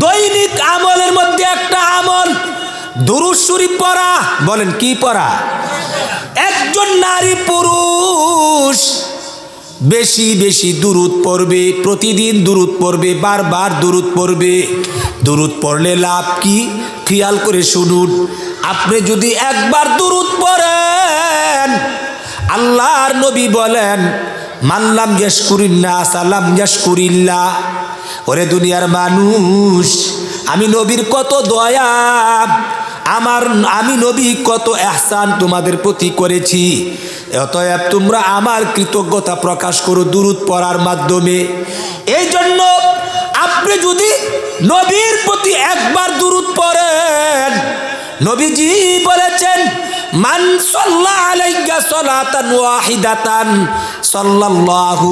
দৈনিক আমলের মধ্যে একটা আমল দুরূদ শরীফ পড়া। বলেন কি পড়া? একজন নারী পুরুষ বেশি বেশি দুরূদ পড়বে, প্রতিদিন দুরূদ পড়বে, বারবার দুরূদ পড়বে। দুরূদ পড়লে লাভ কি? খেয়াল করে শুনুন। আপনি যদি একবার দুরূদ পড়েন, আল্লাহর নবী বলেন, মানলাম ইয়াশকুরিল্লাহ সালাম ইয়াশকুরিল্লাহ। ওরে দুনিয়ার মানুষ, আমি নবীর কত দয়া, আমি নবী কত ইহসান তোমাদের প্রতি করেছি। অতএব তোমরা আমার কৃতজ্ঞতা প্রকাশ করো দুরূদ পড়ার মাধ্যমে। এই জন্য আপনি যদি নবীর প্রতি একবার দুরূদ পড়েন, নবীজি বলেছেন, মান সাল্লা আলাইকা সালাতান ওয়াহিদাতান সাল্লাল্লাহু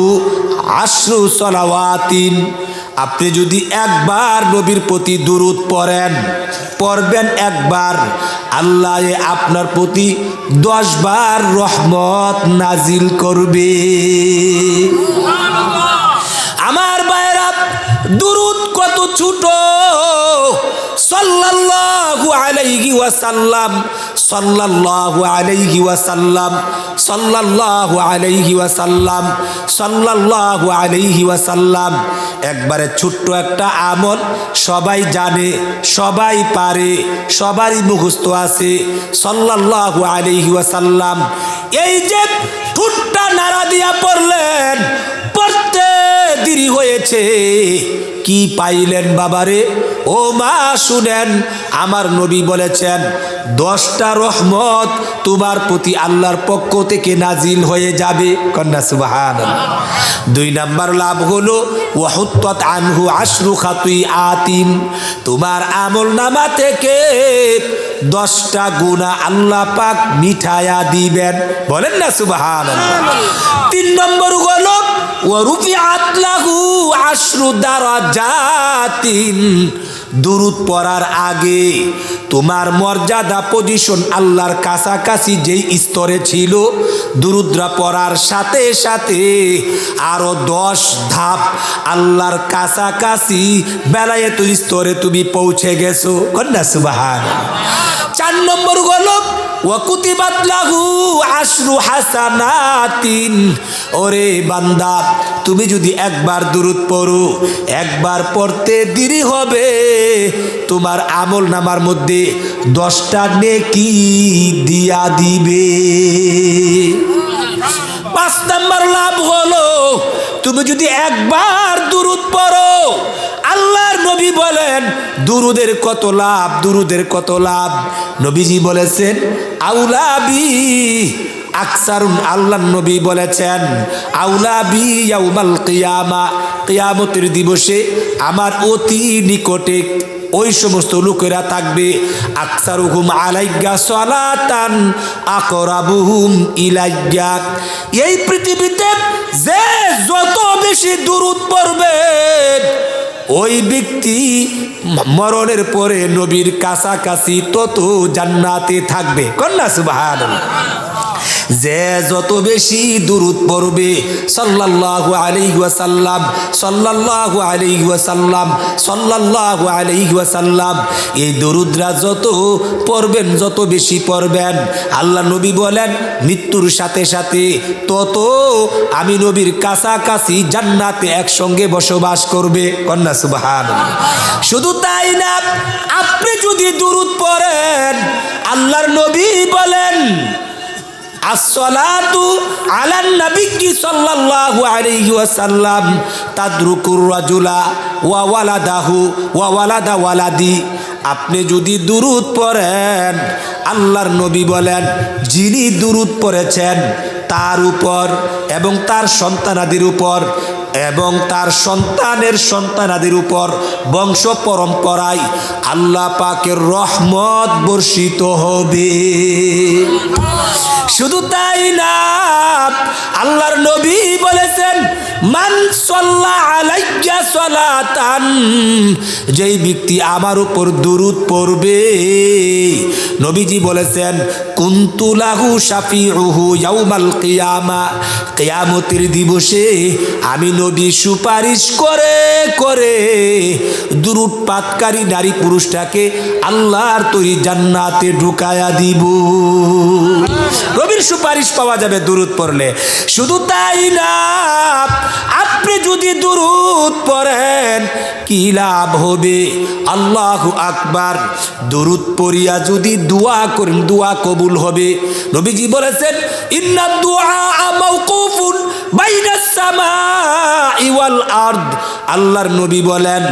আশরু সালাওয়াতিন। আপনি যদি একবার নবীর প্রতি দুরূদ পড়বেন একবার, আল্লাহ আপনার প্রতি 10 বার রহমত নাজিল করবে। আমার ভাইরা, দুরূদ কত ছোট। সাল্লাল্লাহু আলাইহি ওয়াসাল্লাম, সাল্লাল্লাহু আলাইহি ওয়াসাল্লাম, সাল্লাল্লাহু আলাইহি ওয়াসাল্লাম, সাল্লাল্লাহু আলাইহি ওয়াসাল্লাম। একবারে ছোট্ট একটা আমল, সবাই জানে, সবাই পারে, সবারই মুখস্থ আছে। সাল্লাল্লাহু আলাইহি ওয়াসাল্লাম। এই যে ঠোঁটটা নাড়া দিয়া পড়লেন, পড়তে দেরি হয়েছে, কি পাইলেন বাবারে? ও মা শুনেন, আমার নবী বলেছেন 10টা রহমত তোমার প্রতি আল্লাহর পক্ষ থেকে নাজিল হয়ে যাবে। কন্যা সুবহানাল্লাহ। 2 নাম্বার লাভ হলো ওয়াহুত্তাত আনহু আশরু খাতিআতিন। তোমার আমল নামা থেকে 10টা গুনাহ আল্লাহ পাক মিঠায়া দিবেন। বলেন না সুবহানাল্লাহ। 3 নম্বর হলো ওয়ারুফিআত লাহু আশরু দারাজাতিন। দুরূদ পড়ার আগে তোমার মর্যাদা পজিশন আল্লাহর কাছাকাছি যেই স্তরে ছিল, দুরূদরা পড়ার সাথে সাথে আরো 10 ধাপ আল্লাহর কাছাকাছি বেলায়েতুল স্তরে তুমি পৌঁছে গেছো। কন্যা সুবহানাল্লাহ। 4 নম্বর হলো ওয়াকুতিবাত লাহু আশরু হাসানাতিন। ওরে বান্দা, তুমি যদি একবার দুরূদ পড়ো, একবার পড়তে দেরি হবে, তোমার আমল নামার মধ্যে 10টা নেকি দিয়া দিবে। 5 নম্বর লাভ হলো, তুমি যদি একবার দুরূদ পড়ো, আল্লাহর নবী বলেন দুরূদের কত লাভ, দুরূদের কত লাভ। নবীজি বলেছেন আউলাবি আকসারুন, আল্লাহর নবী বলেছেন আউলাবি ইয়াউমাল কিয়ামা, কিয়ামতের দিবসে আমার অতি নিকটে ওই সমস্ত লোকেরা থাকবে, আকসারুহুম আলাইয়া সালাতান আকরাবুহুম ইলাইয়া। এই পৃথিবীতে যে যত বেশি দুরূদ পড়বে, ওই ব্যক্তি মরণের পরে নবীর কাছাকাছি তত জান্নাতে থাকবে। কন্যা সুবহানাল্লাহ। যে যত বেশি দুরূদ পড়বে, সাল্লাল্লাহু আলাইহি ওয়াসাল্লাম, সাল্লাল্লাহু আলাইহি ওয়াসাল্লাম, সাল্লাল্লাহু আলাইহি ওয়াসাল্লাম, এই দুরূদরা যত পড়বেন, যত বেশি পড়বেন, আল্লাহ নবী বলেন মৃত্যুর সাথে সাথে তত আমি নবীর কাছাকাছি জান্নাতে একসঙ্গে বসবাস করবে। কন্যা সুবহানাল্লাহ। শুধু তাই না, আপনি যদি দুরূদ পড়েন, আল্লাহর নবী বলেন আসসালাতু আলান নবী সাল্লাল্লাহু আলাইহি ওয়াসাল্লাম তাদরুকুর রাজুলা ওয়া ওয়ালাদাহু ওয়া ওয়ালাদা ওয়ালাদি। আপনি যদি দুরূদ পড়েন, আল্লাহর নবী বলেন যিনি দুরূদ পড়েছেন তার উপর এবং তার সন্তানাদির উপর এবং তার সন্তানের সন্তানাদির উপর বংশ পরম্পরায় আল্লাহ পাকের রহমত বর্ষিত হবে। শুধু তাই না, আল্লাহর নবী বলেছেন মান সাল্লা আলাইয়া সালাতান, যেই ব্যক্তি আমার উপর দুরূদ পড়বে, নবীজি বলেছেন কুনতু লাহু শাফিউহু ইয়াউমাল কিয়ামা, কিয়ামতের দিবসে আমি নবী সুপারিশ করে করে দুরূদ পাঠকারী নারী পুরুষটাকে আল্লাহর তৈরি জান্নাতে ঢুকায়া দিব। নবীর সুপারিশ পাওয়া যাবে দুরূদ পড়লে। শুধু তাই না, আপনি যদি দুরূদ পড়েন কি লাভ হবে? আল্লাহু আকবার। দুরূদ পড়িয়া যদি দোয়া করেন দোয়া কবুল হবে। নবীজি বলেছেন ইন্না দুআ মাওকুফুন বাইনাস সামাই ওয়াল আরদ। আল্লাহর নবী বলেন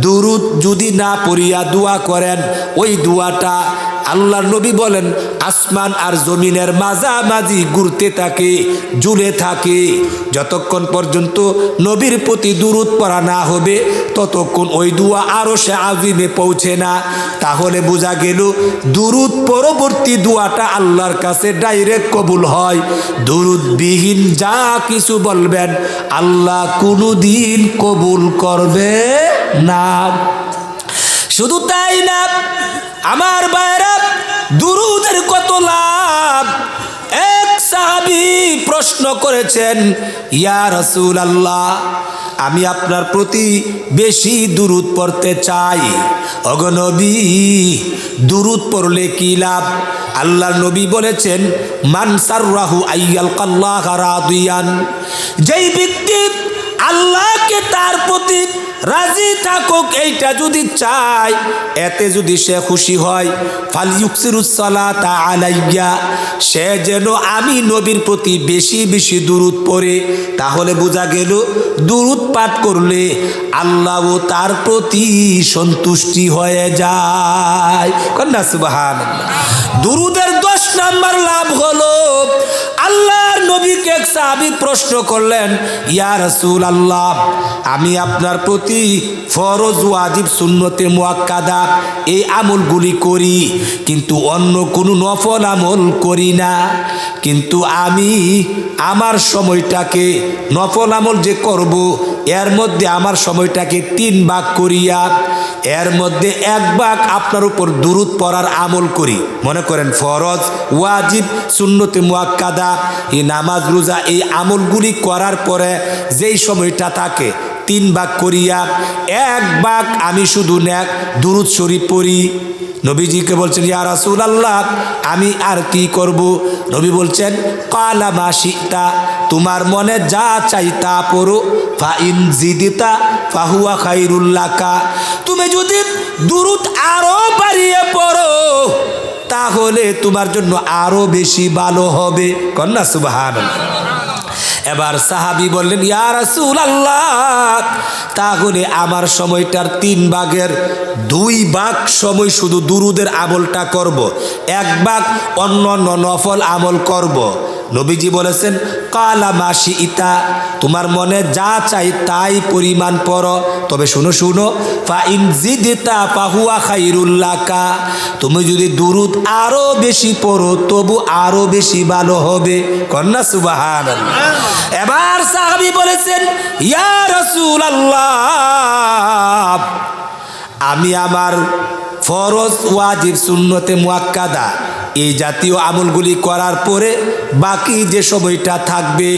দুরূদ যদি না পড়িয়া দোয়া করেন, ওই দোয়াটা আল্লাহর নবী বলেন আসমান আর জমিনের মাঝামাঝি ঘুরতে থাকে, ঝুলে থাকে। যতক্ষণ পর্যন্ত নবীর প্রতি দুরূদ পড়া না হবে ততক্ষণ ওই দোয়া আরশে আজিমে পৌঁছে না। তাহলে বোঝা গেল দুরূদ পরবর্তী দোয়াটা আল্লাহর কাছে ডাইরেক্ট কবুল হয়। দুরূদ বিহীন যা কিছু বলবেন আল্লাহ কোনোদিন কবুল করবে না। শুধু তাই না আমার ভাইরা, দুরূদের কত লাভ। এক সাহাবী প্রশ্ন করেছেন ইয়া রাসূলুল্লাহ, আমি আপনার প্রতি বেশি দুরূদ পড়তে চাই, ওগো নবী দুরূদ পড়লে কি লাভ? আল্লাহর নবী বলেছেন মান সাররাহু আইয়ালকাল্লাহ রাদিয়ান, যেই ব্যক্তি আল্লাহকে তার প্রতি রাজি থাকুক এইটা যদি চায়, এতে যদি সে খুশি হয়, ফালইউকসিরুস সালাতা আলাইয়া, সে যেন আমি নবীর প্রতি বেশি বেশি দুরূদ পড়ে। তাহলে বোঝা গেল দুরূদ পাঠ করলে আল্লাহও তার প্রতি সন্তুষ্টি হয়ে যায়। কন্যা সুবহানাল্লাহ। দুরূদের 10 নাম্বার লাভ হলো, আল্লাহর নবীকে এক সাহাবী প্রশ্ন করলেন ইয়া রাসূলুল্লাহ, আমি আপনার প্রতি ফরজ ওয়াজিব সুন্নতে মুআক্কাদা এই আমলগুলি করি, কিন্তু অন্য কোনো নফল আমল করি না। কিন্তু আমি আমার সময়টাকে নফল আমল যে করব এর মধ্যে আমার সময়টাকে 3 ভাগ করিয়া এর মধ্যে 1 ভাগ আপনার উপর দুরূদ পড়ার আমল করি। মনে করেন ফরজ ওয়াজিব সুন্নতে মুআক্কাদা এই নামাজ রোজা এই আমলগুলি করার পরে যেই সময়টা থাকে 3 ভাগ করিয়া 1 ভাগ আমি শুধু নেক দুরূদ শরীফ পড়ি। নবীজিকে বলছেন ইয়া রাসূলুল্লাহ, আমি আর কি করব? নবী বলছেন কালা মা শিতা, তোমার মনে যা চাই তা পড়ো, ফা ইন জিদিতা ফাহুয়া খাইরুল লাকা, তুমি যদি দুরূদ আরো বাড়িয়ে পড়ো তাহলে তোমার জন্য আরো বেশি ভালো হবে। কন্যা সুবহানাল্লাহ। এবার সাহাবী বললেন ইয়া রাসূলুল্লাহ, তাহলে আমার সময়টার 3 ভাগের 2 ভাগ সময় শুধু দুরূদের আমলটা করব, 1 ভাগ অন্য নফল আমল করব। নবীজি বলেছেন কালা মা শিতা, তোমার মনে যা চাই তাই পরিমাণ পড়ো, তবে শুনো শুনো, ফা ইন জিদতা ফাহুয়া খাইরুল লাকা, তুমি যদি দুরূদ আরো বেশি পড়ো তবু আরো বেশি ভালো হবে। কন্যা সুবহানাল্লাহ। এবার সাহাবী বলেছেন ইয়া রাসূলুল্লাহ, আমি আমার ফরজ ওয়াজিব সুন্নতে মুআক্কাদা এই জাতীয় আমলগুলি করার পরে বাকি যে সময়টা থাকবে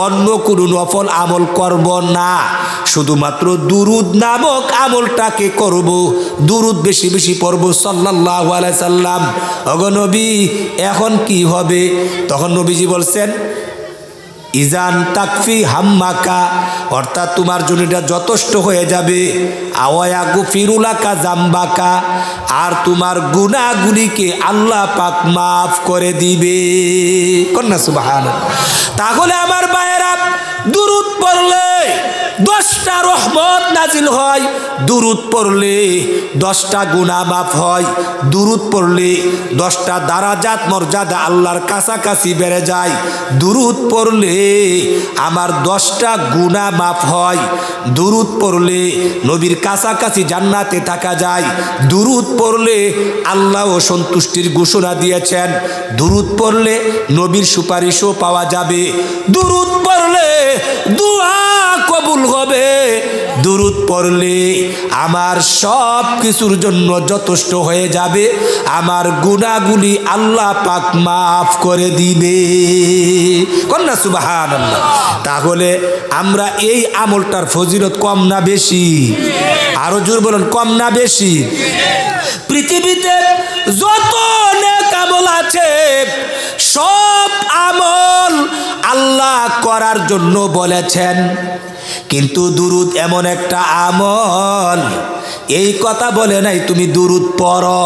অন্য কোনো নফল আমল করব না, শুধুমাত্র দুরূদ নামক আমলটাকে করব, দুরূদ বেশি বেশি পড়ব সাল্লাল্লাহু আলাইহি সাল্লাম। ওগো নবী এখন কি হবে? তখন নবীজি বলছেন ইজান তাকফি হাম্মাকা, অর্থাৎ তোমার জন্য এটা যথেষ্ট হয়ে যাবে। আওয়া গুফিরুলাকা জাম্বাকা, আর তোমার গুনাহগুলিকে আল্লাহ পাক মাফ করে দিবে। কন্যা সুবহানাল্লাহ। তাহলে আমার ভাইয়েরা দুরূদ পড়লে 10টা রহমত নাজিল হয়, দুরূদ পড়লে 10টা গুনাহ মাফ হয়, দুরূদ পড়লে 10টা দারাজাত মর্যাদা আল্লাহর কাছাকাছি বেড়ে যায়, দুরূদ পড়লে আমার 10টা গুনাহ মাফ হয়, দুরূদ পড়লে নবীর কাছাকাছি জান্নাতে থাকা যায়, দুরূদ পড়লে আল্লাহও সন্তুষ্টির ঘোষণা দিয়েছেন, দুরূদ পড়লে নবীর সুপারিশও পাওয়া যাবে, দুরূদ পড়লে দুআ কবুল হবে, দুরূদ পড়লে আমার সব কিছুর জন্য যথেষ্ট হয়ে যাবে, আমার গুনাহগুলি আল্লাহ পাক মাফ করে দিবে। কন্যা সুবহানাল্লাহ। তাহলে আমরা এই আমলটার ফজিলত কম না বেশি? আরো জোর বলুন, কম না বেশি? পৃথিবীতে যত নেক আমল আছে সব আমল আল্লাহ করার জন্য বলেছেন, কিন্তু দুরূদ এমন একটা আমল, এই কথা বলে নাই তুমি দুরূদ পড়ো।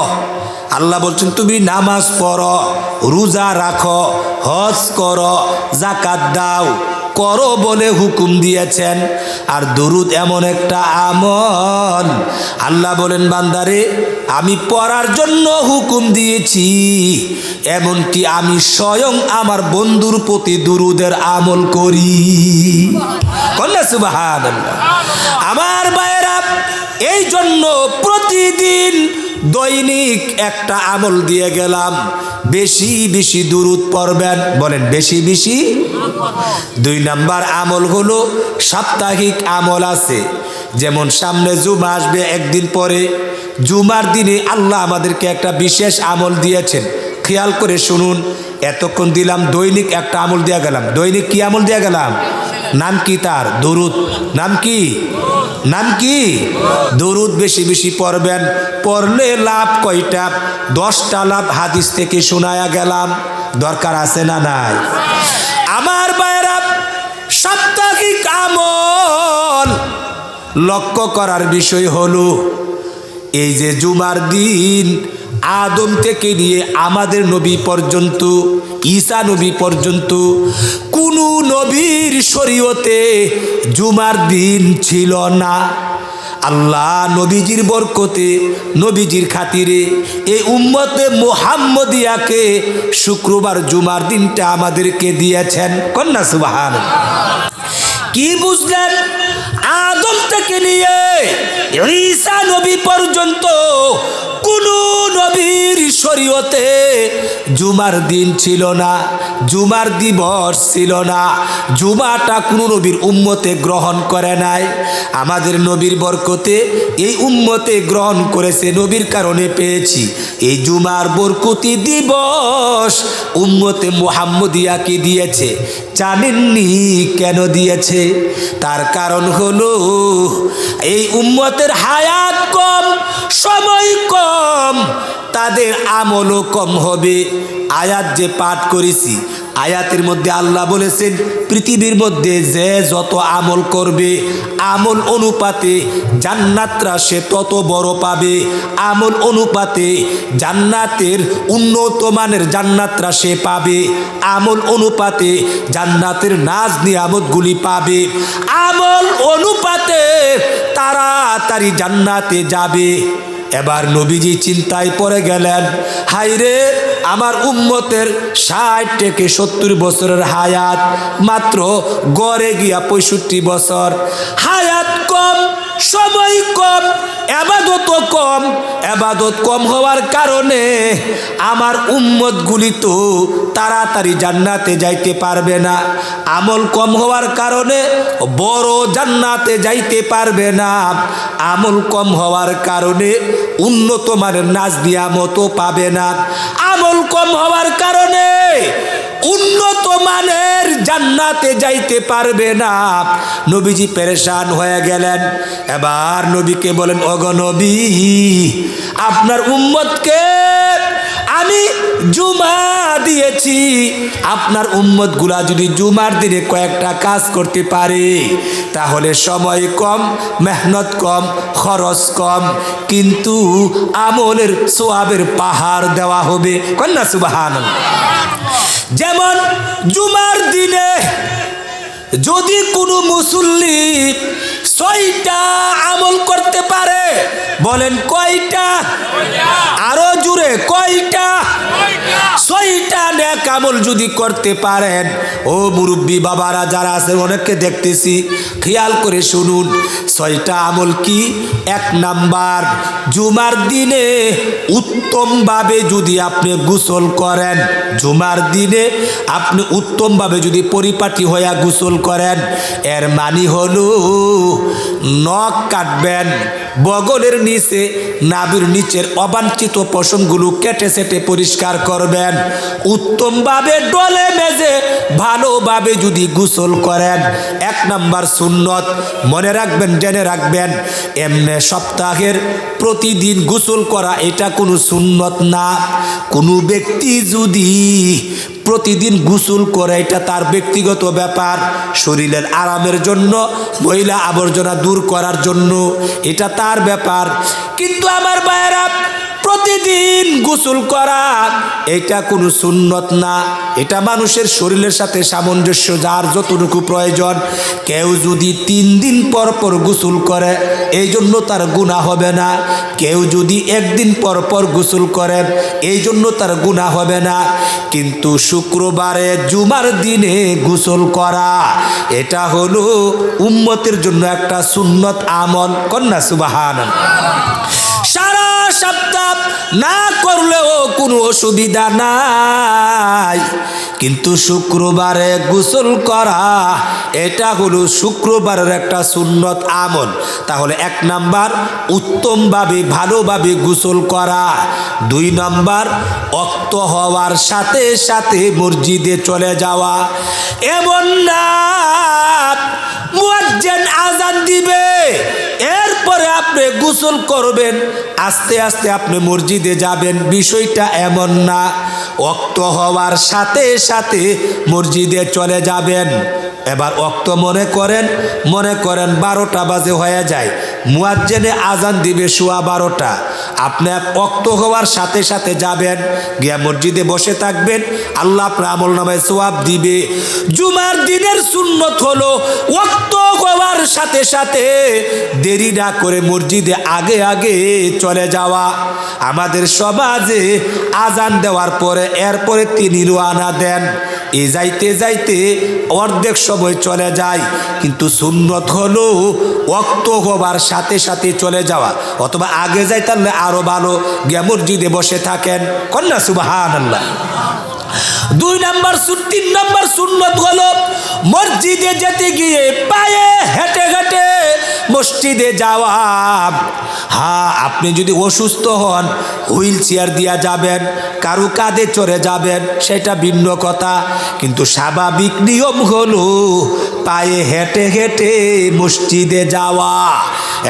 আল্লাহ বলছেন তুমি নামাজ পড়ো, রোজা রাখো, হজ করো, যাকাত দাও, করো বলে হুকুম দিয়েছেন। আর দুরূদ এমন একটা আমল, আল্লাহ বলেন বান্দারে আমি পড়ার জন্য হুকুম দিয়েছি, এমনকি আমি স্বয়ং আমার বন্ধুর প্রতি দুরূদের আমল করি। কন্যা সুবহানাল্লাহ। আমার ভাইয়েরা, এই জন্য প্রতিদিন দৈনিক একটা আমল দিয়ে গেলাম, বেশি বেশি দুরূদ পড়বেন। বলেন বেশি বেশি। 2 নাম্বার আমল হলো সাপ্তাহিক আমল আছে, যেমন সামনে জুমা আসবে একদিন পরে, জুমার দিনে আল্লাহ আমাদেরকে একটা বিশেষ আমল দিয়েছেন, খেয়াল করে শুনুন। এতক্ষণ দিলাম দৈনিক একটা আমল দিয়ে গেলাম, দৈনিক কি আমল দিয়ে গেলাম? নাম কি তার? দুরূদ। নাম কি? নাম কি? দুরূদ বেশি বেশি পড়বেন। পড়লে লাভ কয়টা? 10টা লাভ হাদিস থেকে শোনায়া গেলাম। দরকার আছে না নাই? আমার ভাইয়েরা, সাপ্তাহিক আমল লক্ষ্য করার বিষয় হলো এই যে জুমার দিন আদম থেকে নিয়ে আমাদের নবী পর্যন্ত, ঈসা নবী পর্যন্ত কোন নবীর শরীয়তে জুমার দিন ছিল না। আল্লাহ নবীজির বরকতে, নবীজির খাতিরে এই উম্মতে মুহাম্মদিয়াকে শুক্রবার জুমার দিনটা আমাদেরকে দিয়েছেন। কন্যা সুবহানাল্লাহ। কি বুঝলেন? আদম থেকে নিয়ে ঈসা নবী পর্যন্ত কোন নবীর শরীয়তে জুমার দিন ছিল না, জুমার দিবস ছিল না, জুমাটা কোন নবীর উম্মতে গ্রহণ করে নাই। আমাদের নবীর বরকতে এই উম্মতে গ্রহণ করেছে, নবীর কারণে পেয়েছি। এই জুমার বরকতি দিবস উম্মতে মুহাম্মদিয়াকে দিয়েছে। জানেননি কেন দিয়েছে? তার কারণ হলো এই উম্মতের হায়াত কম, সময় কম, তাদের আমলও কম হবে। আয়াত যে পাঠ করেছি, আয়াতের মধ্যে আল্লাহ বলেছেন পৃথিবীর মধ্যে যে যত আমল করবে, আমল অনুপাতে জান্নাতরা সে তত বড় পাবে, আমল অনুপাতে জান্নাতের উন্নত মানের জান্নাতরা সে পাবে, আমল অনুপাতে জান্নাতের নাজ নিয়ামতগুলি পাবে, আমল অনুপাতে তাড়াতাড়ি জান্নাতে যাবে। এবার নবীজি চিন্তায় পড়ে গেলেন, হায়রে আমার উম্মতের 60 থেকে 70 বছরের হায়াত, মাত্র গড়ে গিয়া 65 বছর। হায়াত কম, সময় কম, এবাদত কম। এবাদত কম হওয়ার কারণে আমার উম্মতগুলি তো তাড়াতাড়ি জান্নাতে যাইতে পারবে না। আমল কম হওয়ার কারণে বড় জান্নাতে যাইতে পারবে না। আমল কম হওয়ার কারণে উন্নত মানের নাজ নিয়ামতও পাবে না। আমল কম হওয়ার কারণে উন্নত মানের জান্নাতে যাইতে পারবে না। নবীজি পেরেশান হয়ে গেলেন। এবার নবীকে বলেন, ওগো নবী, আপনার উম্মতকে আমি জুমা দিয়েছি, আপনার উম্মতগুলা যদি জুমার দিনে কয়েকটা কাজ করতে পারে তাহলে সময় কম, মেহনত কম, খরচ কম, কিন্তু আমলের সওয়াবের পাহাড় দেওয়া হবে। কন্যা সুবহানাল্লাহ। যেমন জুমার দিনে যদি কোনো মুসল্লি 6টা আমল করতে পারে, বলেন কয়টা? আরো জোরে কয়টা? 6টা নেক আমল যদি করতে পারেন, ও মুরব্বী বাবারা যারা আছেন, অনেককে দেখতেছি, খেয়াল করে শুনুন। 6টা আমল কি? 1 নাম্বার, জুমার দিনে উত্তমভাবে যদি আপনি গোসল করেন, জুমার দিনে আপনি উত্তমভাবে যদি পরিপাটি হইয়া গোসল করেন, এর মানে হলো নখ কাটবেন, বগলের নিচে নাভির নিচের অবাঞ্ছিত পশমগুলো কেটে সেটে পরিষ্কার করবেন, উত্তমভাবে ডলে মেজে ভালোভাবে যদি গোসল করেন। 1 নাম্বার সুন্নত। মনে রাখবেন, জেনে রাখবেন, এমনি সপ্তাহের প্রতিদিন গোসল করা এটা কোনো সুন্নত না। কোনো ব্যক্তি যদি প্রতিদিন গোসল করে, এটা তার ব্যক্তিগত ব্যাপার, শরীরের আরামের জন্য, ময়লা আবর্জনা দূর করার জন্য, এটা তার ব্যাপার। কিন্তু আমার ভাইয়েরা, প্রতিদিন গোসল করা এটা কোনো সুন্নত না, এটা মানুষের শরীরের সাথে সামঞ্জস্য, যার যতটুকু প্রয়োজন। কেউ যদি 3 দিন পর পর গোসল করে, এই জন্য তার গুনাহ হবে না। কেউ যদি 1 দিন পর পর গোসল করে, এই জন্য তার গুনাহ হবে না। কিন্তু শুক্রবারে জুমার দিনে গোসল করা, এটা হলো উম্মতের জন্য একটা সুন্নত আমল। কন্যা সুবহানাল্লাহ। সারা সপ্তাহ না করলেও কোনো অসুবিধা নাই, কিন্তু শুক্রবারে গোসল করা এটা হলো শুক্রবারের একটা সুন্নত আমল। তাহলে 1 নাম্বার, উত্তমভাবে ভালোভাবে গোসল করা। 2 নাম্বার, ওয়াক্ত হওয়ার সাথে সাথে মসজিদে চলে যাওয়া। এমন না মুয়াজ্জিন আজান দিবে, এরপরে আপনি গোসল করবেন, আস্তে আস্তে আপনি মসজিদে যাবেন, বিষয়টা এমন না। ওয়াক্ত হওয়ার সাথে সাথে মসজিদে চলে যাবেন। এবার ওয়াক্ত মনে করেন 12টা বাজে হয়ে যায়, মুয়াজ্জিনে আজান দিবে 12:15, আপনি ওয়াক্ত হওয়ার সাথে সাথে যাবেন, গিয়া মসজিদে বসে থাকবেন, আল্লাহ আপনার আমল নামায় সওয়াব দিবে। জুমার দিনের সুন্নত হলো ওয়াক্ত হওয়ার সাথে সাথে দেরি না করে মসজিদে আগে আগে চলে যাওয়া। আমাদের সমাজে আজান দেওয়ার পরে এরপরে তিনি রওনা দেন, এই যাইতে যাইতে অর্ধেক সময় চলে যায়। কিন্তু সুন্নত হলো ওয়াক্ত হবার সাথে সাথে চলে যাওয়া, অথবা আগে যাইতে আরো ভালো, গিয়ে মসজিদে বসে থাকেন। কন্যা সুবহানাল্লাহ। 2 নাম্বার 3 নাম্বার সুন্নত হলো মসজিদে যেতে গিয়ে পায়ে হেঁটে হেঁটে মসজিদে যাওয়া। হ্যাঁ, আপনি যদি অসুস্থ হন, হুইল চেয়ার দিয়া যাবেন, কারু কাঁধে চড়ে যাবেন, সেটা ভিন্ন কথা। কিন্তু স্বাভাবিক নিয়ম হলো পায়ে হেঁটে হেঁটে মসজিদে যাওয়া।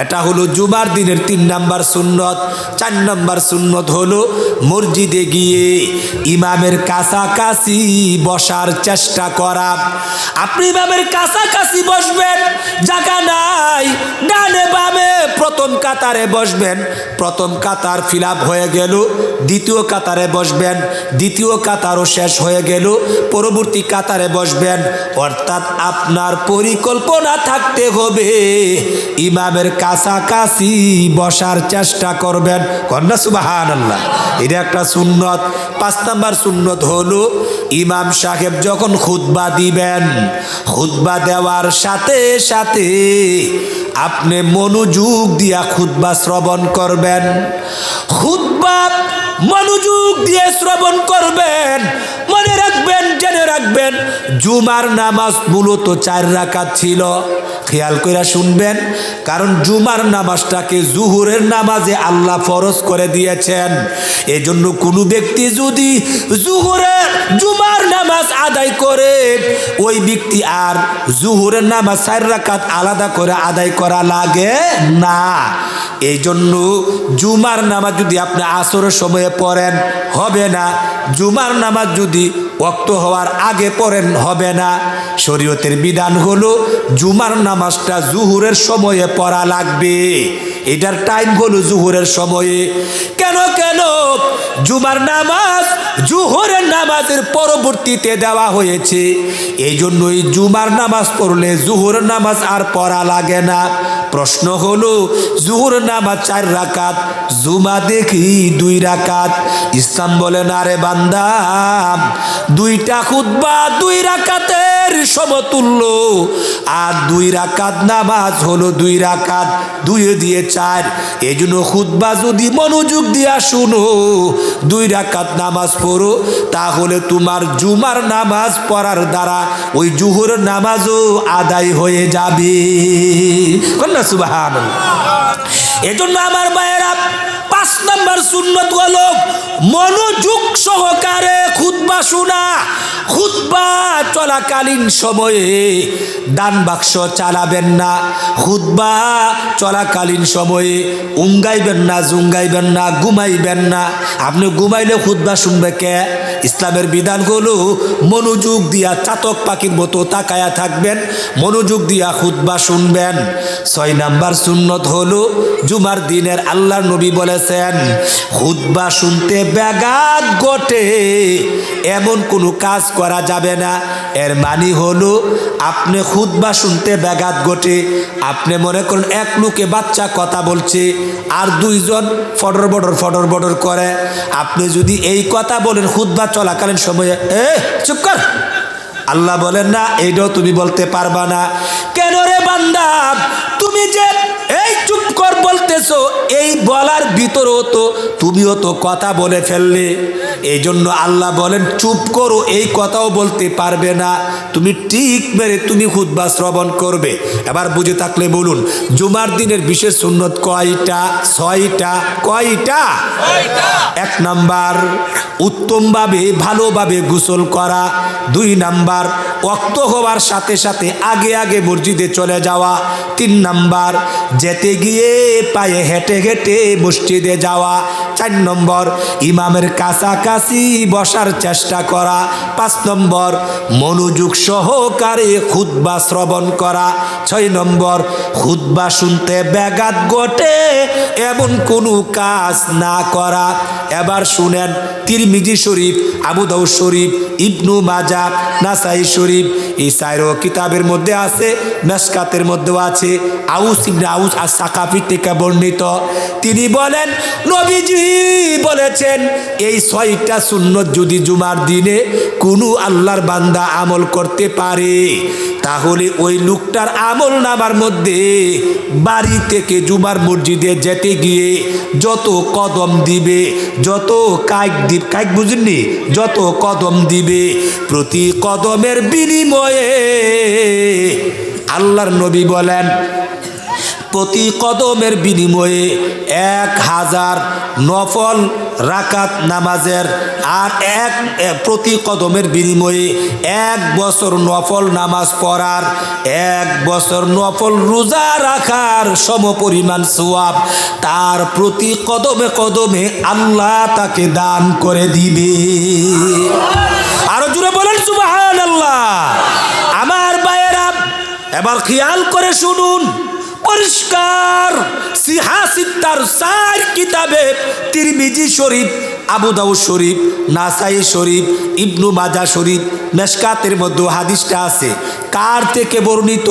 এটা হলো জুমার দিনের 3 নাম্বার সুন্নত। 4 নাম্বার সুন্নত হলো মসজিদে গিয়ে ইমামের কাছাকাছি বসার চেষ্টা করা। আপনি ইমামের কাছাকাছি বসবেন, জায়গা নাই, ডানে বামে প্রথম কাতারে বসবেন, প্রথম কাতার ফিল আপ হয়ে গেল, দ্বিতীয় কাতারে বসবেন, দ্বিতীয় কাতারও শেষ হয়ে গেল, পরবর্তী কাতারে বসবেন। অর্থাৎ আপনার পরিকল্পনা থাকতে হবে ইমামের কাছাকাছি বসার চেষ্টা করবেন। কন্যা সুবহানাল্লাহ। এটা একটা সুন্নত। 5 নাম্বার সুন্নত হলো ইমাম সাহেব যখন খুতবা দিবেন, খুতবা দেওয়ার সাথে সাথে আপনি মনোযোগ দিয়া খুতবা শ্রবণ করবেন। খুতবা মনোযোগ দিয়ে শ্রবণ করবেন। মনে রাখবেন, জেনে রাখবেন, জুমার নামাজ মূলত 4 রাকাত ছিল। খেয়াল করে শুনবেন, কারণ জুমার নামাজটাকে জুহুরের নামাজে আল্লাহ ফরজ করে দিয়েছেন। এজন্য কোনো ব্যক্তি যদি জুমার নামাজ আদায় করে, ওই ব্যক্তি আর জুহুরের নামাজ 4 রাকাত আলাদা করে আদায় করা লাগে না। এই জন্য জুমার নামাজ যদি আপনি আসরের সময়ে পড়েন হবে না, জুমার নামাজ যদি ওয়াক্ত হওয়ার আগে পড়েন হবে না। শরীয়তের বিধান হলো জুমার নামাজটা জুহুরের সময়ে পড়া লাগবে। এটার টাইম হলো জুহরের সময়ে। কেন কেন জুমার নামাজ জুহরের নামাজের পরবর্তীতে দেওয়া হয়েছে, এই জন্যই জুমার নামাজ পড়লে জুহরের নামাজ আর পড়া লাগে না। প্রশ্ন হলো জুহর নামাজ 4 রাকাত, জুমা দেখি 2 রাকাত। ইসলাম বলে না রে বান্দা, 2টা খুতবা 2 রাকাতের সমতুল্য, আর 2 রাকাত নামাজ হলো 2 রাকাত, 2 দিয়ে 4। এই জন্য খুতবা যদি মনোযোগ দিয়া শুনো, 2 রাকাত নামাজ পড়ো, তাহলে তোমার জুমার নামাজ পড়ার দ্বারা ওই জুহরের নামাজও আদায় হয়ে যাবে। সুবহানাল্লাহ। এজন্য আমার ভাইয়েরা 5 নম্বর সুন্নত হলো মনোযোগ সহকারে খুতবা শোনা। খুতবা চলাকালীন সময়ে দান বাক্স চালাবেন না, খুতবা চলাকালীন সময়ে উঙ্গাইবেন না, জুঙ্গাইবেন না, ঘুমাইবেন না। আপনি ঘুমাইলে খুতবা শুনবে কে? ইসলামের বিধান হলো মনোযোগ দিয়া চাতক পাখির মতো তাকায়া থাকবেন, মনোযোগ দিয়া খুতবা শুনবেন। 6 নাম্বার সুন্নত হলো জুমার দিনের আল্লাহর নবী বলেছেন, খুতবা শুনতে ব্যাঘাত ঘটে এমন কোনো কাজ করা যাবে না। এর মানে হলো আপনি খুতবা শুনতে ব্যাঘাত ঘটে, আপনি মনে করেন এক লোকে বাচ্চা কথা বলছে আর 2 জন ফটর বটর করে, আপনি যদি এই কথা বলেন খুতবা চলাকালীন সময়ে, চুপ কর, আল্লাহ বলেন না এইটাও তুমি বলতে পারবা না। কেন রে বান্দা, তুমি যে এই চুপ কর বলতেছো, এই বলার ভিতরেও তো তুমিও তো কথা বলে ফেললে। এই জন্য আল্লাহ বলেন চুপ করো, এই কথাও বলতে পারবে না, তুমি ঠিক মেরে তুমি খুতবা শ্রবণ করবে। এবার বুঝে থাকলে বলুন, জুমার দিনের বিশেষ সুন্নত কয়টা? 6টা। কয়টা? 1 নাম্বার উত্তমভাবে ভালোভাবে গোসল করা। 2 নাম্বার ওয়াক্ত হওয়ার সাথে সাথে আগে আগে মসজিদে চলে যাওয়া। 3 নাম্বার যেতে গিয়ে পায়ে হেঁটে হেঁটে মসজিদে যাওয়া। 4 নম্বর ইমামের কাছাকাছি বসার চেষ্টা করা। 5 নম্বর মনোযোগ সহকারে খুতবা শ্রবণ করা। 6 নম্বর খুতবা শুনতে ব্যাঘাত ঘটে এমন কোনো কাজ না করা। এবার শুনেন, তিরমিজি শরীফ, আবু দাউদ শরীফ, ইবনু মাজাহ, নাসাই শরীফ, এই 4 কিতাবের মধ্যে আছে, মেশকাতের মধ্যেও আছে। আউস ইবনে আউস আস-সাকাফি থেকে বর্ণিত, তিনি বলেন নবীজি বলেছেন এই 6টা সুন্নত যদি জুমার দিনে কোনো আল্লাহর বান্দা আমল করতে পারে, তাহলে ওই লোকটার আমল নামার মধ্যে বাড়ি থেকে জুমার মসজিদে যেতে গিয়ে যত কদম দিবে, যত কাইক বুঝেননি, যত কদম দিবে, প্রতি কদমের বিনিময়ে আল্লাহর নবী বলেন প্রতি কদমের বিনিময়ে 1000 নফল রাকাত নামাজের, আর প্রতি কদমের বিনিময়ে 1 বছর নফল নামাজ পড়ার, 1 বছর নফল রোজা রাখার সমপরিমাণ সওয়াব তার প্রতি কদমে কদমে আল্লাহ তাকে দান করে দিবে। আরো জোরে বলেন সুবহানাল্লাহ। আমার ভাইয়েরা এবার খেয়াল করে শুনুন, পরিষ্কার সিহাসিত্তার 4 কিতাবে তিরমিজি শরীফ, আবু দাউদ শরীফ, নাসাই শরীফ, ইবনু মাজাহ শরীফ, মেশকাতের মধ্যে হাদিসটা আছে। কার থেকে বর্ণিত?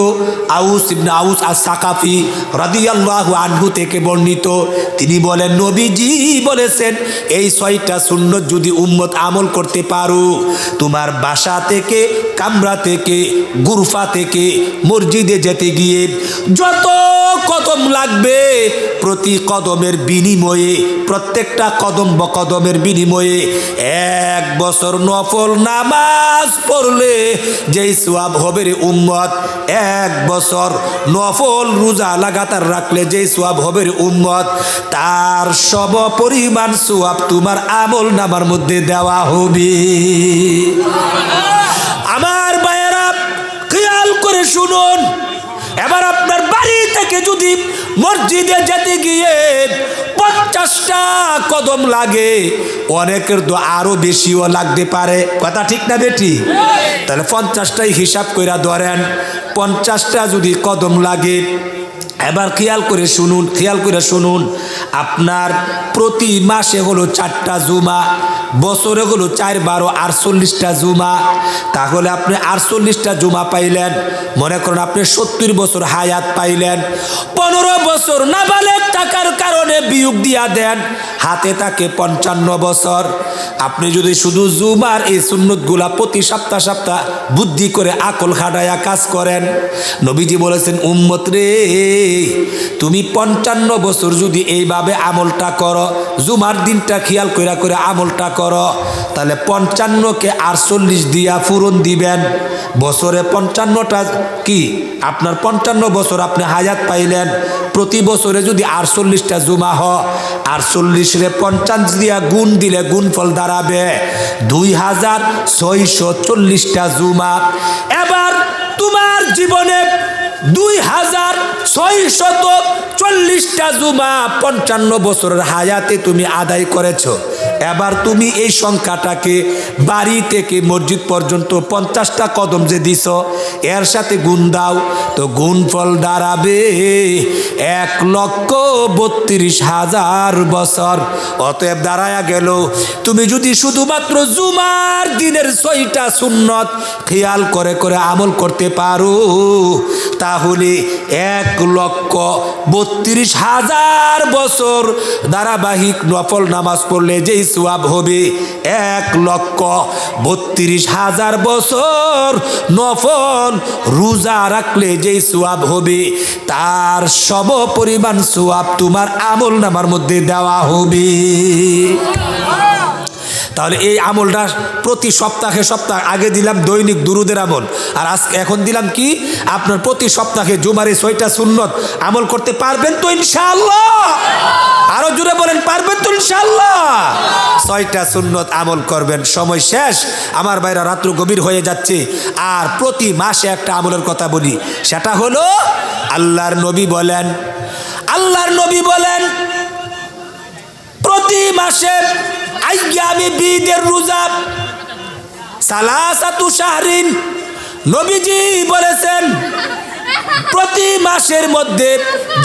আউস ইবনে আউস আস-সাকাফি রাদিয়াল্লাহু আনহু থেকে বর্ণিত। তিনি বলেন নবীজি বলেছেন এই 6টা সুন্নত যদি উম্মত আমল করতে পারো, তোমার বাসা থেকে, কামরা থেকে, গুরফা থেকে মসজিদে যেতে গিয়ে যত কদম লাগবে প্রতি কদমের বিনিময়ে, প্রত্যেকটা কদম বকদমের বিনিময়ে 1 বছর নফল নামাজ পড়লে যেই সওয়াব হবে রে উম্মত, 1 বছর নফল রোজা লাগাতার রাখলে যেই সওয়াব হবে রে উম্মত, তার সম পরিমাণ সওয়াব তোমার আমল নামার মধ্যে দেওয়া হবে। আমার ভাইয়েরা খেয়াল করে শুনুন, এবার আপনার বাড়ি থেকে যদি মসজিদে যেতে গিয়ে 50টা কদম লাগে, অনেকের তো আরো বেশিও লাগতে পারে, কথা ঠিক না বেটি? তাহলে 50টাই হিসাব কইরা ধরেন, 50টা যদি কদম লাগে, এবার খেয়াল করে শুনুন, আপনার প্রতি মাসে হলো 4টা জুমা, বছরে হলো 4 12 48টা জুমা। তাহলে আপনি 48টা জুমা পাইলেন। মনে করেন আপনি 70 বছর হায়াত পাইলেন, 15 বছর নাবালেগ থাকার কারণে বিয়োগ দিয়া দেন, হাতে থাকে 55 বছর। আপনি যদি শুধু জুমার এই সুন্নতগুলা প্রতি সপ্তাহ বুদ্ধি করে আকল খাটায়া কাজ করেন, নবীজি বলেছেন উম্মত রে, তুমি 55 বছর যদি এইভাবে আমলটা করো, জুমার দিনটা খেয়াল করে আমলটা করো, তাহলে 55কে 48 দিয়া পূরণ দিবেন। বছরে 55টা কি আপনার 55 বছর আপনি হায়াত পাইলেন। প্রতি বছরে যদি 48টা জুমা হয়, 48 50 দিয়া গুণ দিলে গুণফল দাঁড়াবে 2640টা জুমা। এবার তোমার জীবনে 2640টা জুমা 55 বছরের হায়াতে তুমি আদায় করেছ। এবার তুমি এই সংখ্যাটাকে বাড়ি থেকে মসজিদ পর্যন্ত 50টা কদম যে দিছ, এর সাথে গুণ দাও, তো গুণফল দাঁড়াবে 1,32,000 বছর। অতএব দাঁড়ায়া গেল, তুমি যদি শুধুমাত্র জুমার দিনের 6টা সুন্নত খেয়াল করে আমল করতে পারো, তাহলে 1,32,000 বছর ধারাবাহিক নফল নামাজ পড়লে যেই সওয়াব হবে, 1,32,000 বছর নফল রোজা রাখলে যেই সওয়াব হবে, তার সম পরিমাণ সওয়াব তোমার আমল নামার মধ্যে দেওয়া হবে। তাহলে এই আমলটা প্রতি সপ্তাহে আগে দিলাম দৈনিক দুরুদের আমল, আর আজকে এখন দিলাম কি আপনার প্রতি সপ্তাহে জুমারে 6টা সুন্নত আমল করতে পারবেন তো ইনশাআল্লাহ? আরো জোরে বলেন, পারবেন তো ইনশাআল্লাহ? 6টা সুন্নত আমল করবেন। সময় শেষ আমার ভাইরা, রাত্র গভীর হয়ে যাচ্ছে। আর প্রতি মাসে একটা আমলের কথা বলি, সেটা হলো আল্লাহর নবী বলেন প্রতি মাসে আইয়ামে বিদের রোজা সালাসাতু শাহরিন, নবীজি বলেছেন প্রতি মাসের মধ্যে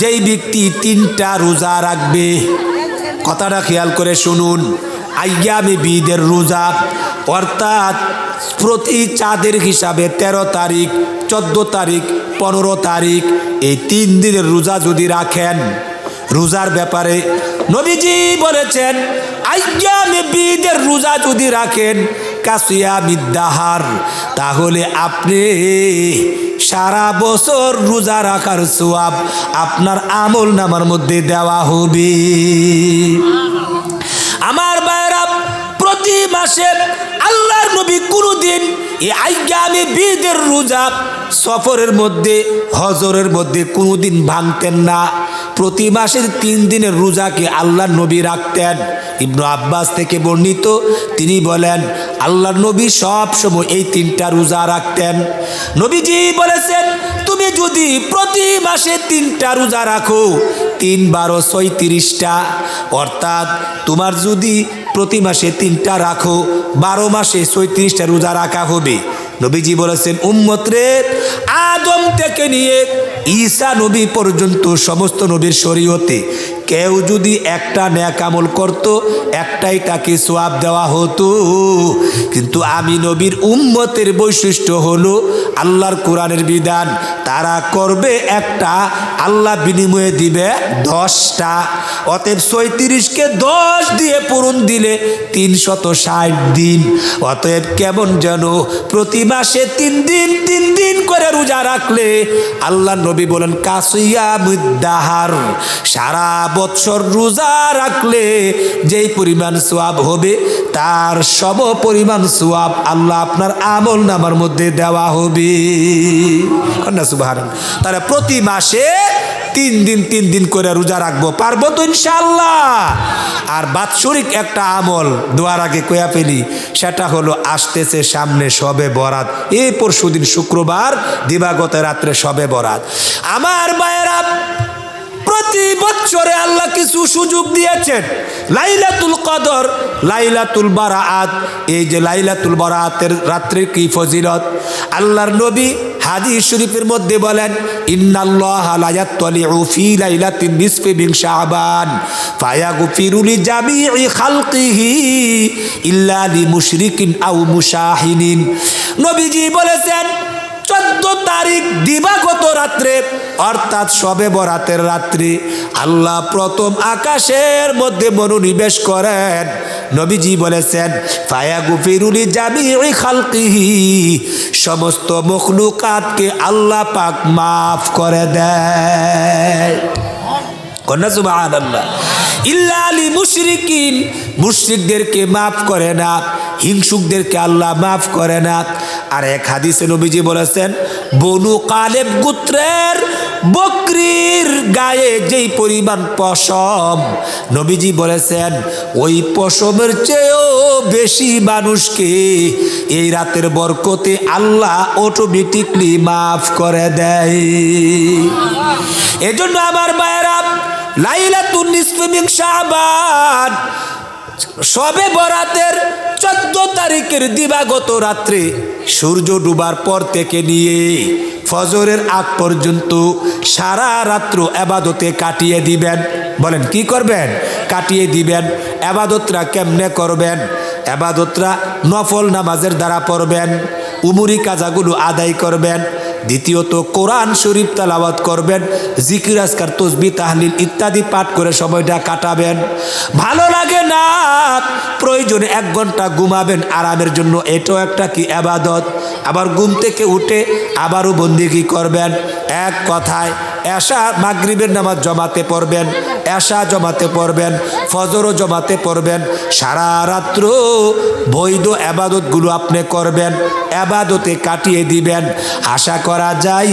যেই ব্যক্তি 3টা রোজা রাখবে, কথাটা খেয়াল করে শুনুন, আইয়ামে বিদের রোজা অর্থাৎ প্রতি চাঁদের হিসাবে 13 তারিখ, 14 তারিখ, 15 তারিখ, এই 3 দিনের রোজা যদি রাখেন, রোজার ব্যাপারে নবীজি বলেছেন আইয়ামে বিদের রোজা যদি রাখেন কাসিয়ামিদ দাহার, তাহলে আপনি সারা বছর রোজা রাখার সওয়াব আপনার আমল নামার মধ্যে দেওয়া হবে। আমার ভাইরা, প্রতি মাসে আল্লাহর নবী কোনদিন এই আইয়ামে বিদের রোজা সফরের মধ্যে, হজরের মধ্যে কোনোদিন ভাঙতেন না। প্রতি মাসের 3 দিনের রোজাকে আল্লাহর নবী রাখতেন। ইবনে আব্বাস থেকে বর্ণিত, তিনি বলেন আল্লাহর নবী সব সময় এই 3টা রোজা রাখতেন। নবীজি বলেছেন তুমি যদি প্রতি মাসে 3টা রোজা রাখো, 3 12 36টা, অর্থাৎ তোমার যদি প্রতি মাসে 3টা রাখো, 12 মাসে 36টা রোজা রাখা হবে। নবীজি বলেছেন উম্মত রে, আদম থেকে নিয়ে ঈসা নবী পর্যন্ত সমস্ত নবীর শরীয়তে কেউ যদি একটা নেক আমল করত, একটাই তাকে সওয়াব দেওয়া হতো। কিন্তু আমি নবীর উম্মতের বৈশিষ্ট্য হলো আল্লাহর কোরআনের বিধান, তারা করবে একটা, আল্লাহ বিনিময়ে দিবে 10টা। অতএব 36কে 10 দিয়ে পূরণ দিলে 360 দিন। অতএব কেমন যেন প্রতি মাসে 3 দিন করে রোজা রাখলে আল্লাহ নবী বলেন কাসিয়ামুদ দাহার, সারা বছর রোজা রাখলে যেই পরিমাণ সওয়াব হবে তার সম পরিমাণ সওয়াব আল্লাহ আপনার আমল নামার মধ্যে দেওয়া হবে। সুবহানাল্লাহ। তাহলে প্রতি মাসে 3 দিন করে রোজা রাখবো, পারবো তো ইনশাআল্লাহ? আর বাৎসরিক একটা আমল দোয়ার আগে কয়া ফেলি, সেটা হলো আসতেছে সামনে শবে বরাত, এই পরশুদিন শুক্রবার দিবাগত রাত্রে শবে বরাত। আমার ভাইয়েরা, প্রতি বছরে আল্লাহ কিছু সুযোগ দিয়েছেন। লাইলাতুল কদর, লাইলাতুল বারাআত, এই যে লাইলাতুল বারাআতের রাত্রে কি ফজিলত, আল্লাহর নবী হাদিস শরীফের মধ্যে বলেন, ইন্নাল্লাহা লা ইয়াত্তালিউ ফি লাইলাতিন নিসফি মিন শাবান ফায়াগফিরু লিজামিই খালকিহি ইল্লা লিমুশরিকিন আও মুশাহিনিন। নবীজি বলেছেন 14 তারিখ দিবাগত রাত্রে অর্থাৎ শবে বরাতের রাত্রি আল্লাহ প্রথম আকাশের মধ্যে মনোনিবেশ করেন। নবীজি বলেছেন ফায়াগফিরু লিজামিই খালকিহি, সমস্ত মখলুকাতকে আল্লাহ পাক মাফ করে দেয়। কন্যা সুবহানাল্লাহ। ইল্লা লিমুশরিকিন, মুশরিকদেরকে মাফ করে না, হিংসুকদেরকে আল্লাহ মাফ করে না। আর এক হাদিসে নবীজি বলেছেন বনু কালেব গোত্রের বকরির গায়ে যেই পরিমাণ পশম, নবীজি বলেছেন ওই পশমের চেয়েও বেশি মানুষকে এই রাতের বরকতে আল্লাহ অটোমেটিকলি মাফ করে দেয়। এজন্য আমার মায়েরা, লাইলাতুন নিসফি মিন শাবান শবে বরাতের 14 তারিখের দিবাগত রাত্রে সূর্য ডুবার পর থেকে নিয়ে ফজরের আগ পর্যন্ত সারা রাত্র ইবাদতে কাটিয়ে দিবেন। বলেন কি করবেন? কাটিয়ে দিবেন। ইবাদতরা কেমনে করবেন? ইবাদতরা নফল নামাজের দ্বারা পড়বেন, উমরি কাজাগুলো আদায় করবেন। দ্বিতীয়ত কোরআন শরীফ তেলাওয়াত করবেন, জিকির আজকার তসবিহ তাহলিল ইত্যাদি পাঠ করে সময়টা কাটাবেন। ভালো লাগে না, প্রয়োজনে 1 ঘন্টা ঘুমাবেন আরামের জন্য, এটাও একটা কি ইবাদত। আবার ঘুম থেকে উঠে আবারও বন্দেগী করবেন। এক কথায় এশা মাগরিবের নামাজ জমাতে পড়বেন, এশা জমাতে পড়বেন, ফজরও জমাতে পড়বেন। সারা রাত্র বৈধ ইবাদতগুলো আপনি করবেন, ইবাদতে কাটিয়ে দিবেন। আশা করা যায়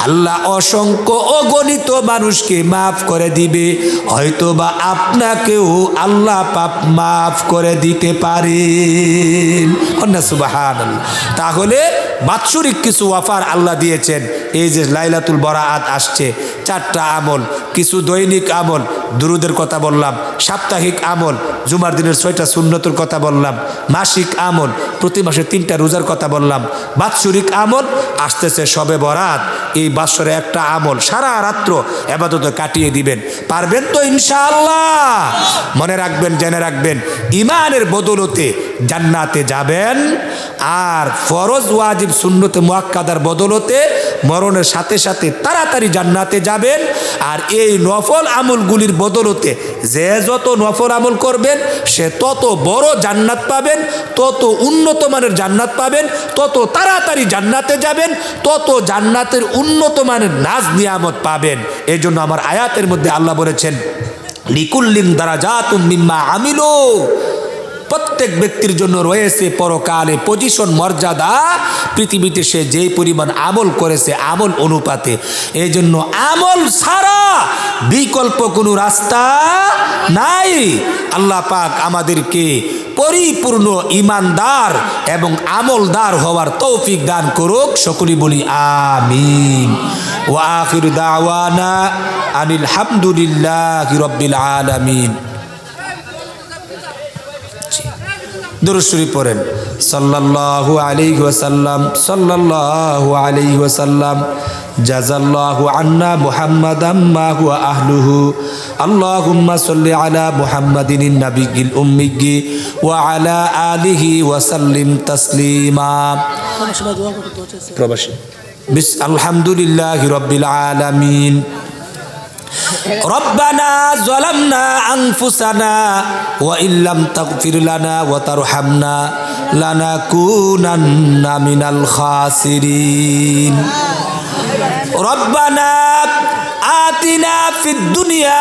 আল্লাহ অসংখ্য অগণিত মানুষকে মাফ করে দিবে, হয়তোবা আপনাকেও আল্লাহ পাপ মাফ করে দিতে পারেন। সুবহানাল্লাহ। তাহলে বাৎসরিক কিছু অফার আল্লাহ দিয়েছেন। এই যে লাইলাতুল বরাআত আসছে, 4টা আমল, কিছু দৈনিক আমল, দুরুদের কথা বললাম, সাপ্তাহিক আমল, জুমার দিনের 6টা সুন্নতের কথা বললাম, মাসিক আমল, প্রতি মাসে 3টা রোজার কথা বললাম, বাৎসরিক আমল আসতেছে শবে বরাত। এই বাৎসরে একটা আমল সারা রাত্র ইবাদতে কাটিয়ে দিবেন। পারবেন তো ইনশাআল্লাহ? মনে রাখবেন, জেনে রাখবেন, ইমানের বদৌলতে জান্নাতে যাবেন, আর ফরজ ওয়াজিব সুন্নতে মুআক্কাদার বদৌলতে মরণের সাথে সাথে তাড়াতাড়ি জান্নাতে যাবেন। আর এই নফল আমলগুলির বদৌলতে যে যত নফল আমল করবেন সে তত বড় জান্নাত পাবেন, তত উন্নত মানের জান্নাত পাবেন, তত তাড়াতাড়ি জান্নাতে যাবেন, তত জান্নাতের উন্নত মানের নাজ নিয়ামত পাবেন। এই জন্য আমার আয়াতের মধ্যে আল্লাহ বলেছেন লিকুল্লিন দারাজাতুম মিম্মা আমিলু, প্রত্যেক ব্যক্তির জন্য রয়েছে পরকালে পজিশন, মর্যাদা, পৃথিবীতে সে যেই পরিমাণ আমল করেছে আমল অনুপাতে। এই জন্য আমল ছাড়া বিকল্প কোনো রাস্তা নাই। আল্লাহ পাক আমাদেরকে পরিপূর্ণ ইমানদার এবং আমলদার হওয়ার তৌফিক দান করুক। সকলেই বলি আমিন। ওয়া আখিরু দাওয়ানা আনিল হামদুলিল্লাহি রাব্বিল আলামিন। দুরূদ শরীফ পড়েন। সাল্লাল্লাহু আলাইহি ওয়াসাল্লাম, সাল্লাল্লাহু আলাইহি ওয়াসাল্লাম। জাযাল্লাহু আন্না মুহাম্মাদাম মা হুয়া আহলুহু। আল্লাহুম্মা সাল্লি আলা মুহাম্মাদিন নাবিয়্যিল উম্মিয়্যি ওয়া আলা আলিহি ওয়া সাল্লিম তাসলিমা। প্রবাসী আলহামদুলিল্লাহি রাব্বিল আলামিন। রব্বানা যালামনা আনফুসানা ওয়া ইল্লাম তাগফির লানা ওয়া তারহামনা লানাকুনান্না মিনাল খাসিরিন। রব্বানা আতিনা ফিদ দুনিয়া